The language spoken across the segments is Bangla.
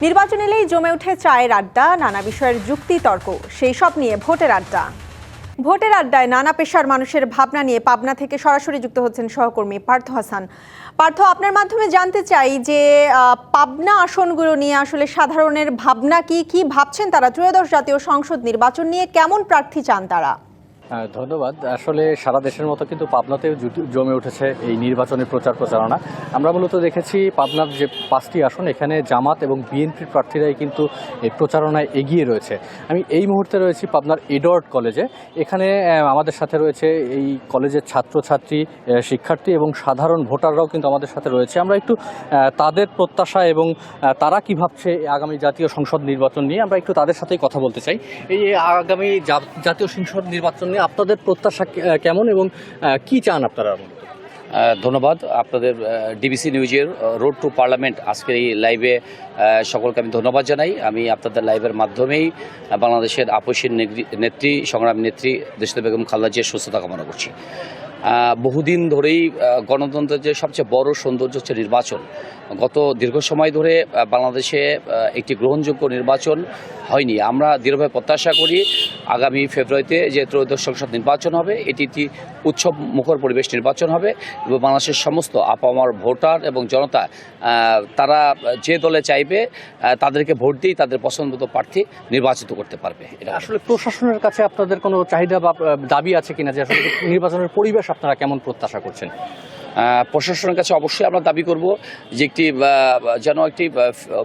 নির্বাচন এলেই জমে ওঠে চায়ের আড্ডা, নানা বিষয়ের যুক্তি তর্ক, সেই সব নিয়ে ভোটের আড্ডা। ভোটের আড্ডায় নানা পেশার মানুষের ভাবনা নিয়ে পাবনা থেকে সরাসরি যুক্ত হচ্ছেন সহকর্মী পার্থ হাসান। পার্থ, আপনার মাধ্যমে জানতে চাই যে পাবনা আসনগুলো নিয়ে আসলে সাধারণের ভাবনা কি ভাবছেন তারা? ত্রয়োদশ জাতীয় সংসদ নির্বাচন নিয়ে কেমন প্রার্থী চান তারা? ধন্যবাদ। আসলে সারা দেশের মতো কিন্তু পাবনাতেও জমে উঠেছে এই নির্বাচনের প্রচারণা। আমরা মূলত দেখেছি পাবনার যে 5টি আসন, এখানে জামাত এবং বিএনপির প্রার্থীরাই কিন্তু এই প্রচারণায় এগিয়ে রয়েছে। আমি এই মুহূর্তে রয়েছি পাবনার এডওয়ার্ড কলেজে। এখানে আমাদের সাথে রয়েছে এই কলেজের ছাত্রছাত্রী, শিক্ষার্থী এবং সাধারণ ভোটাররাও কিন্তু আমাদের সাথে রয়েছে। আমরা একটু তাদের প্রত্যাশা এবং তারা কি ভাবছে আগামী জাতীয় সংসদ নির্বাচন নিয়ে আমরা একটু তাদের সাথেই কথা বলতে চাই। এই আগামী জাতীয় সংসদ নির্বাচন নিয়ে আপনাদের প্রত্যাশা কেমন এবং কি চান আপনারা? ধন্যবাদ। আপনাদের ডিবিসি নিউজের রোড টু পার্লামেন্ট আজকের এই লাইভে সকলকে আমি ধন্যবাদ জানাই। আমি আপনাদের লাইভের মাধ্যমেই বাংলাদেশের আপসীর নেত্রী, সংগ্রামী নেত্রী দেশনেত্রী বেগম খালেদা জিয়ার সুস্থতা কামনা করছি। বহুদিন ধরেই গণতন্ত্রের যে সবচেয়ে বড় সৌন্দর্য হচ্ছে নির্বাচন। গত দীর্ঘ সময় ধরে বাংলাদেশে একটি গ্রহণযোগ্য নির্বাচন হয়নি। আমরা দৃঢ়ভাবে প্রত্যাশা করি আগামী ফেব্রুয়ারিতে যে ত্রয়োদশ সংসদ নির্বাচন হবে, এটি একটি উৎসব মুখর পরিবেশ নির্বাচন হবে এবং বাংলাদেশের সমস্ত আপামর ভোটার এবং জনতা তারা যে দলে চাইবে তাদেরকে ভোট দিয়ে তাদের পছন্দমতো প্রার্থী নির্বাচিত করতে পারবে। এটা আসলে প্রশাসনের কাছে আপনাদের কোনো চাহিদা বা দাবি আছে কিনা যে আসলে নির্বাচনের পরিবেশ আপনারা কেমন প্রত্যাশা করছেন? প্রশাসনের কাছে অবশ্যই আমরা দাবি করব যে একটি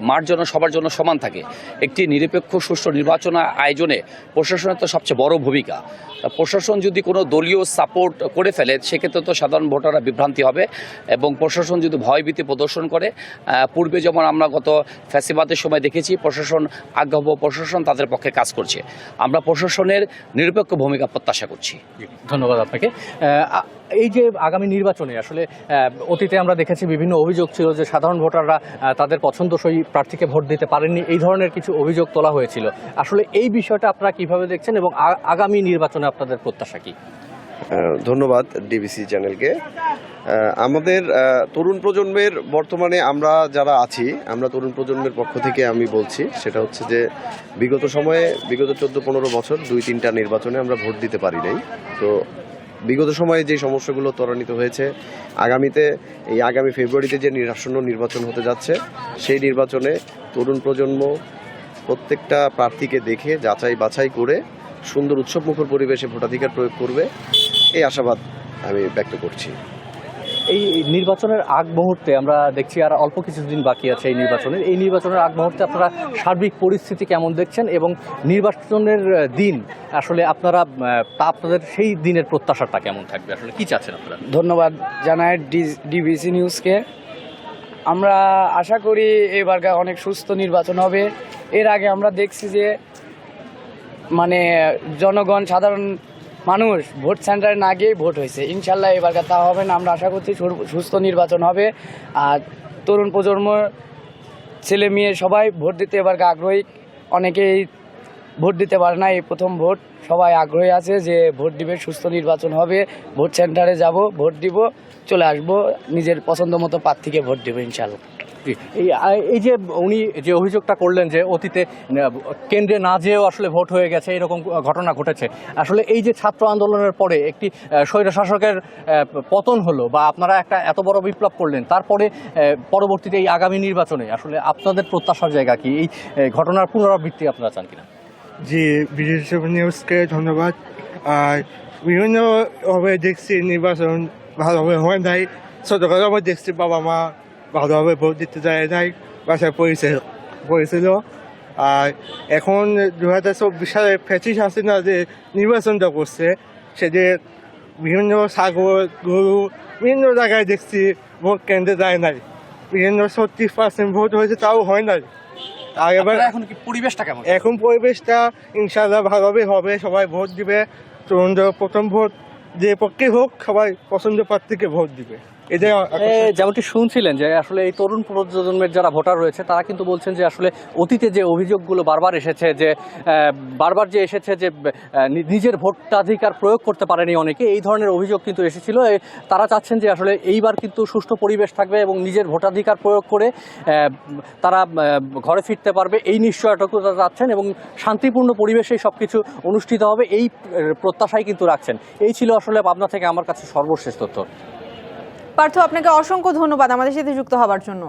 মাঠ যেন সবার জন্য সমান থাকে। একটি নিরপেক্ষ সুষ্ঠু নির্বাচন আয়োজনে প্রশাসনের তো সবচেয়ে বড় ভূমিকা। প্রশাসন যদি কোনো দলীয় সাপোর্ট করে ফেলে সেক্ষেত্রে তো সাধারণ ভোটাররা বিভ্রান্তি হবে এবং প্রশাসন যদি ভয়ভীতি প্রদর্শন করে, পূর্বে যেমন আমরা গত ফ্যাসিবাদের সময় দেখেছি প্রশাসন আজ্ঞাবহ প্রশাসন তাদের পক্ষে কাজ করছে। আমরা প্রশাসনের নিরপেক্ষ ভূমিকা প্রত্যাশা করছি। ধন্যবাদ আপনাকে। এই যে আগামী নির্বাচনে আসলে অতীতে আমরা দেখেছি বিভিন্ন অভিযোগ ছিল যে সাধারণ ভোটাররা তাদের পছন্দসই প্রার্থীকে ভোট দিতে পারেননি, এই ধরনের কিছু অভিযোগ তোলা হয়েছিল। আসলে এই বিষয়টা আপনারা কিভাবে দেখছেন এবং আগামী নির্বাচনে আপনাদের প্রত্যাশা কি? ধন্যবাদ ডিবিসি চ্যানেলকে। আমাদের তরুণ প্রজন্মের বর্তমানে আমরা যারা আছি, আমরা তরুণ প্রজন্মের পক্ষ থেকে আমি বলছি সেটা হচ্ছে যে বিগত 14-15 বছর 2-3টা নির্বাচনে আমরা ভোট দিতে পারি নাই। তো বিগত সময়ে যে সমস্যাগুলো ত্বরান্বিত হয়েছে, আগামী ফেব্রুয়ারিতে যে আসন্ন নির্বাচন হতে যাচ্ছে সেই নির্বাচনে তরুণ প্রজন্ম প্রত্যেকটা প্রার্থীকে দেখে যাচাই বাছাই করে সুন্দর উৎসবমুখর পরিবেশে ভোটাধিকার প্রয়োগ করবে, এই আশাবাদ আমি ব্যক্ত করছি। এই নির্বাচনের আগ মুহূর্তে আমরা দেখছি আর অল্প কিছুদিন বাকি আছে এই নির্বাচনের আগ মুহূর্তে আপনারা সার্বিক পরিস্থিতি কেমন দেখছেন এবং নির্বাচনের দিন আসলে আপনাদের সেই দিনের প্রত্যাশাটা কেমন থাকবে, আসলে কি চাচ্ছেন আপনারা? ধন্যবাদ জানাই ডিবিসি নিউজকে। আমরা আশা করি এবারকার অনেক সুস্থ নির্বাচন হবে। এর আগে আমরা দেখছি যে জনগণ, সাধারণ মানুষ ভোট সেন্টারে না গিয়েই ভোট হয়েছে। ইনশাল্লাহ এবারকার তা হবে না। আমরা আশা করছি সুস্থ নির্বাচন হবে। আর তরুণ প্রজন্ম, ছেলে মেয়ে সবাই ভোট দিতে এবারকার আগ্রহী। অনেকেই ভোট দিতে পারে না, এই প্রথম ভোট। সবাই আগ্রহী আছে যে ভোট দিবে, সুস্থ নির্বাচন হবে, ভোট সেন্টারে যাব, ভোট দিব, চলে আসব, নিজের পছন্দ মতো প্রার্থীকে ভোট দেবো ইনশাল্লাহ। এই যে উনি যে অভিযোগটা করলেন যে অতীতে কেন্দ্রে না যেয়েও আসলে ভোট হয়ে গেছে, এরকম ঘটনা ঘটেছে। আসলে এই যে ছাত্র আন্দোলনের পরে একটি স্বৈরশাসকের পতন হলো বা আপনারা একটা এত বড় বিপ্লব করলেন, তারপরে পরবর্তীতে এই আগামী নির্বাচনে আসলে আপনাদের প্রত্যাশার জায়গা কি? এই ঘটনার পুনরাবৃত্তি আপনারা চান কিনা? জি, বিদেশি নিউজকে ধন্যবাদ। আর বিভিন্নভাবে দেখছি নির্বাচন ভালোভাবে হয় নাই। ছোটবেলায় দেখছি বাবা মা ভালোভাবে ভোট দিতে যায় নাই, বাসায় পড়েছিল। আর এখন 2024 সালে ফ্যাসিস্ট হাসিনা যে নির্বাচনটা করছে, সেটি বিভিন্ন ছাগল, গরু বিভিন্ন জায়গায় দেখছি ভোট কেন্দ্রে যায় নাই। 30% ভোট হয়েছে, তাও হয় নাই। আর এবার এখন কি পরিবেশটা কেমন? এখন পরিবেশটা ইনশাআল্লাহ ভালোভাবে হবে, সবাই ভোট দিবে। তরুণদের প্রথম ভোট যে পক্ষে হোক, সবাই পছন্দ প্রার্থীকে ভোট দিবে। এটাই যেমনটি শুনছিলেন যে আসলে এই তরুণ প্রজন্মের যারা ভোটার রয়েছে তারা কিন্তু বলছেন যে আসলে অতীতে যে অভিযোগগুলো বারবার এসেছে যে নিজের ভোটাধিকার প্রয়োগ করতে পারেনি অনেকে, এই ধরনের অভিযোগ কিন্তু এসেছিল। তারা চাচ্ছেন যে আসলে এইবার কিন্তু সুষ্ঠু পরিবেশ থাকবে এবং নিজের ভোটাধিকার প্রয়োগ করে তারা ঘরে ফিরতে পারবে, এই নিশ্চয়তাটুকু তারা চাচ্ছেন এবং শান্তিপূর্ণ পরিবেশে সবকিছু অনুষ্ঠিত হবে এই প্রত্যাশাই কিন্তু রাখছেন। এই ছিল আসলে পাবনা থেকে আমার কাছে সর্বশেষ তথ্য। পার্থ, আপনাকে অসংখ্য ধন্যবাদ আমাদের সাথে যুক্ত হওয়ার জন্য।